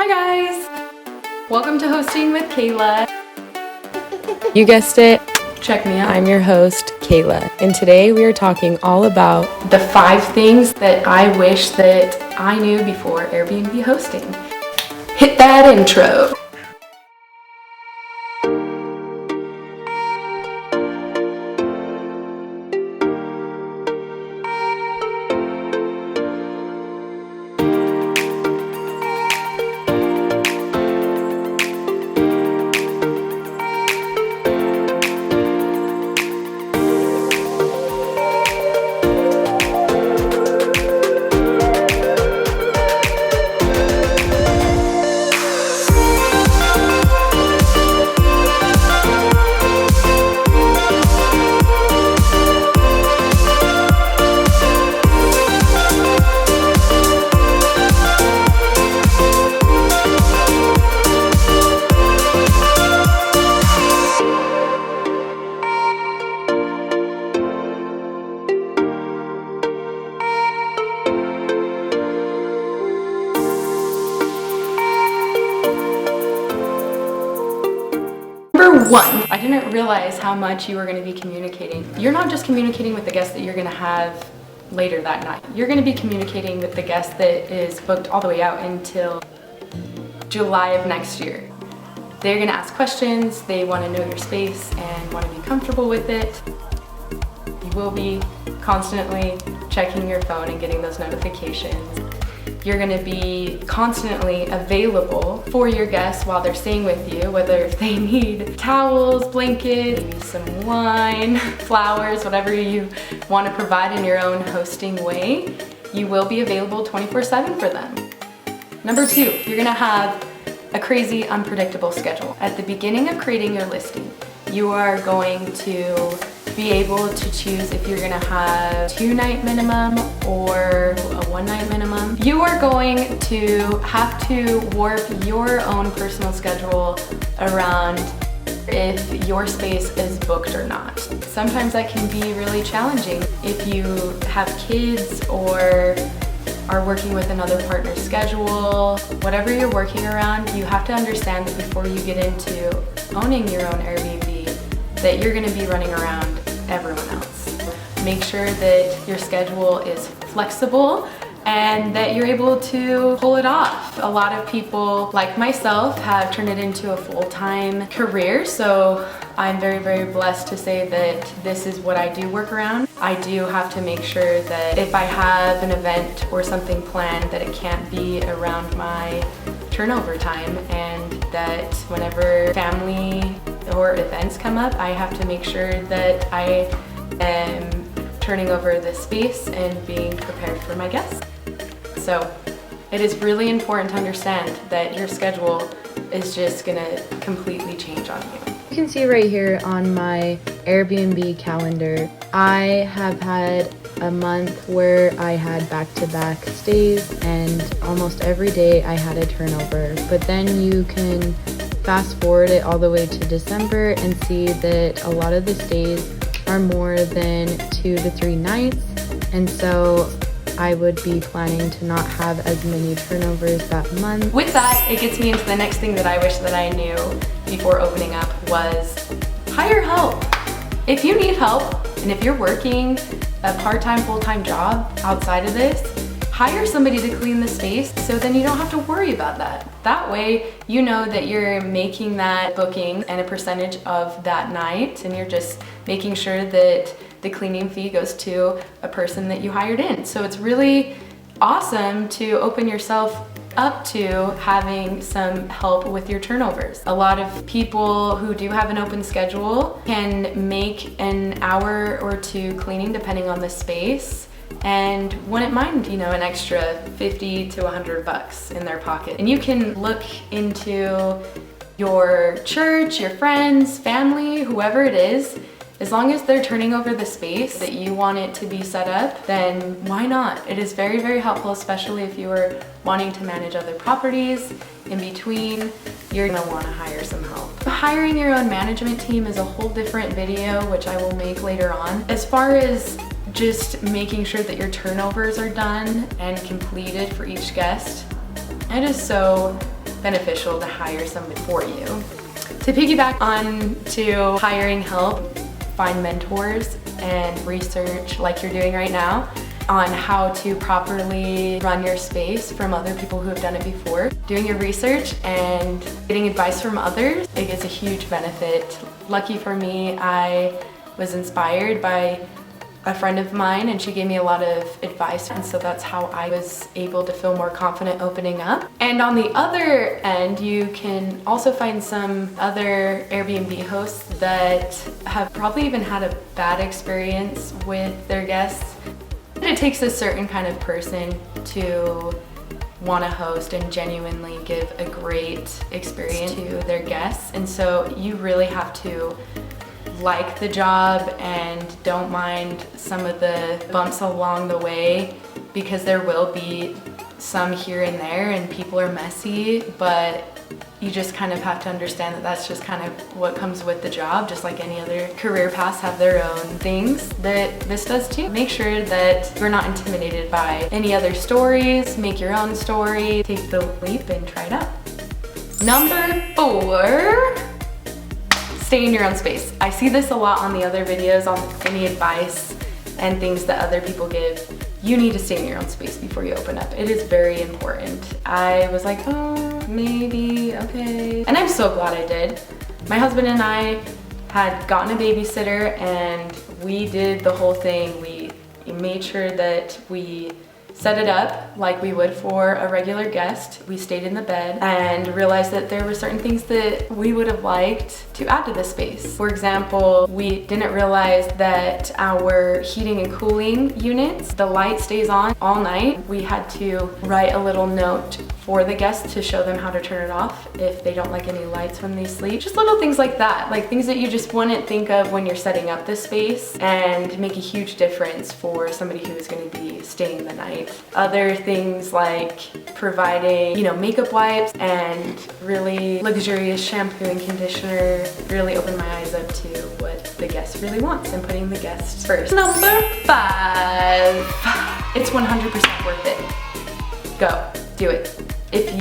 Hi guys! Welcome to Hosting with Kayla. You guessed it, Check me out. I'm your host, Kayla, and today we are talking all about The 5 things that I wish that I knew before Airbnb hosting. Hit that intro. Number 1, I didn't realize how much you were going to be communicating. You're not just communicating with the guest that you're going to have later that night. You're going to be communicating with the guest that is booked all the way out until July of next year. They're going to ask questions, they want to know your space and want to be comfortable with it. You will be constantly checking your phone and getting those notifications. You're going to be constantly available for your guests while they're staying with you, whether if they need towels, blankets, maybe some wine, flowers, whatever you want to provide in your own hosting way. You will be available 24/7 for them. Number 2, you're going to have a crazy, unpredictable schedule. At the beginning of creating your listing, you are going to be able to choose if you're gonna have 2-night minimum or a 1-night minimum. You are going to have to warp your own personal schedule around if your space is booked or not. Sometimes that can be really challenging. If you have kids or are working with another partner's schedule, whatever you're working around, you have to understand that before you get into owning your own Airbnb, that you're going to be running around everyone else. Make sure that your schedule is flexible and that you're able to pull it off. A lot of people, like myself, have turned it into a full-time career, so I'm very, very blessed to say that this is what I do work around. I do have to make sure that if I have an event or something planned, that it can't be around my turnover time, and that whenever family or events come up, I have to make sure that I am turning over the space and being prepared for my guests. So it is really important to understand that your schedule is just gonna completely change on you. You can see right here on my Airbnb calendar, I have had a month where I had back-to-back stays and almost every day I had a turnover. But then you can fast forward it all the way to December and see that a lot of the stays are more than 2 to 3 nights. And so I would be planning to not have as many turnovers that month. With that, it gets me into the next thing that I wish that I knew before opening up was hire help. If you need help and if you're working a part-time, full-time job outside of this, hire somebody to clean the space so then you don't have to worry about that. That way, you know that you're making that booking and a percentage of that night, and you're just making sure that the cleaning fee goes to a person that you hired in. So it's really awesome to open yourself up to having some help with your turnovers. A lot of people who do have an open schedule can make an hour or 2 cleaning depending on the space, and wouldn't mind, you know, an extra 50 to 100 bucks in their pocket. And you can look into your church, your friends, family, whoever it is. As long as they're turning over the space that you want it to be set up, then why not? It is very, very helpful, especially if you are wanting to manage other properties in between. You're gonna wanna hire some help. Hiring your own management team is a whole different video, which I will make later on. As far as just making sure that your turnovers are done and completed for each guest, it is so beneficial to hire somebody for you. To piggyback on to hiring help, find mentors and research like you're doing right now on how to properly run your space from other people who have done it before. Doing your research and getting advice from others, it is a huge benefit. Lucky for me, I was inspired by a friend of mine and she gave me a lot of advice, and so that's how I was able to feel more confident opening up. And on the other end, you can also find some other Airbnb hosts that have probably even had a bad experience with their guests. It takes a certain kind of person to want to host and genuinely give a great experience to their guests, and so you really have to like the job and don't mind some of the bumps along the way, because there will be some here and there and people are messy, but you just kind of have to understand that that's just kind of what comes with the job. Just like any other career paths have their own things that this does too. Make sure that you're not intimidated by any other stories. Make your own story. Take the leap and try it out. Number 4, stay in your own space. I see this a lot on the other videos on any advice and things that other people give. You need to stay in your own space before you open up. It is very important. I was like, oh, maybe, okay. And I'm so glad I did. My husband and I had gotten a babysitter and we did the whole thing. We made sure that we set it up like we would for a regular guest. We stayed in the bed and realized that there were certain things that we would have liked to add to the space. For example, we didn't realize that our heating and cooling units, the light stays on all night. We had to write a little note for the guests to show them how to turn it off if they don't like any lights when they sleep. Just little things like that, like things that you just wouldn't think of when you're setting up this space, and make a huge difference for somebody who is going to be staying the night. Other things like providing, makeup wipes and really luxurious shampoo and conditioner really opened my eyes up to what the guest really wants and putting the guests first. Number 5, it's 100% worth it. Go, do it. If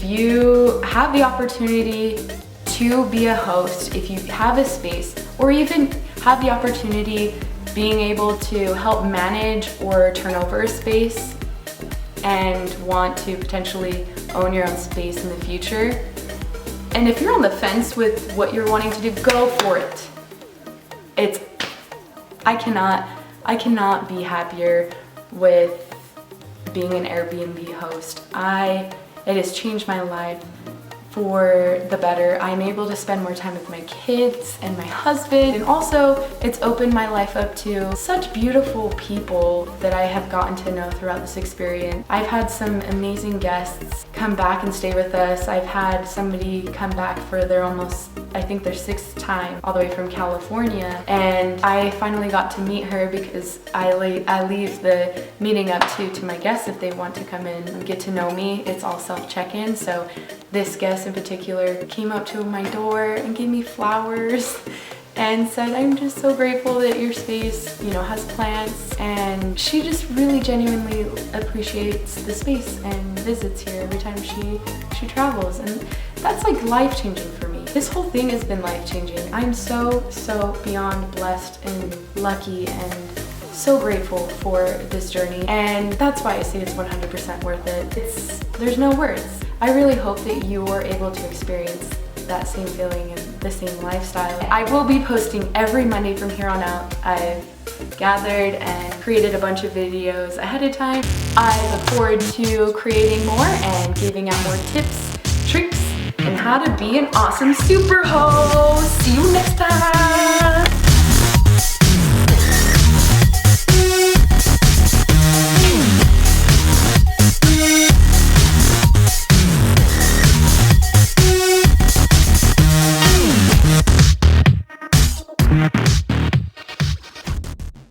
you have the opportunity to be a host, if you have a space, or even have the opportunity being able to help manage or turn over a space and want to potentially own your own space in the future, and if you're on the fence with what you're wanting to do, go for it. I cannot be happier with being an Airbnb host. It has changed my life for the better. I'm able to spend more time with my kids and my husband, and also it's opened my life up to such beautiful people that I have gotten to know throughout this experience. I've had some amazing guests come back and stay with us. I've had somebody come back for their I think their 6th time, all the way from California, and I finally got to meet her because I leave the meeting up to my guests if they want to come in and get to know me. It's all self-check-in, so this guest in particular came up to my door and gave me flowers and said, I'm just so grateful that your space, has plants, and she just really genuinely appreciates the space and visits here every time she travels, and that's like life-changing for me. This whole thing has been life-changing. I'm so beyond blessed and lucky and so grateful for this journey, and that's why I say it's 100% worth it. There's no words. I really hope that you are able to experience that same feeling and the same lifestyle. I will be posting every Monday from here on out. I've gathered and created a bunch of videos ahead of time. I look forward to creating more and giving out more tips, tricks, and how to be an awesome super host. See you next time.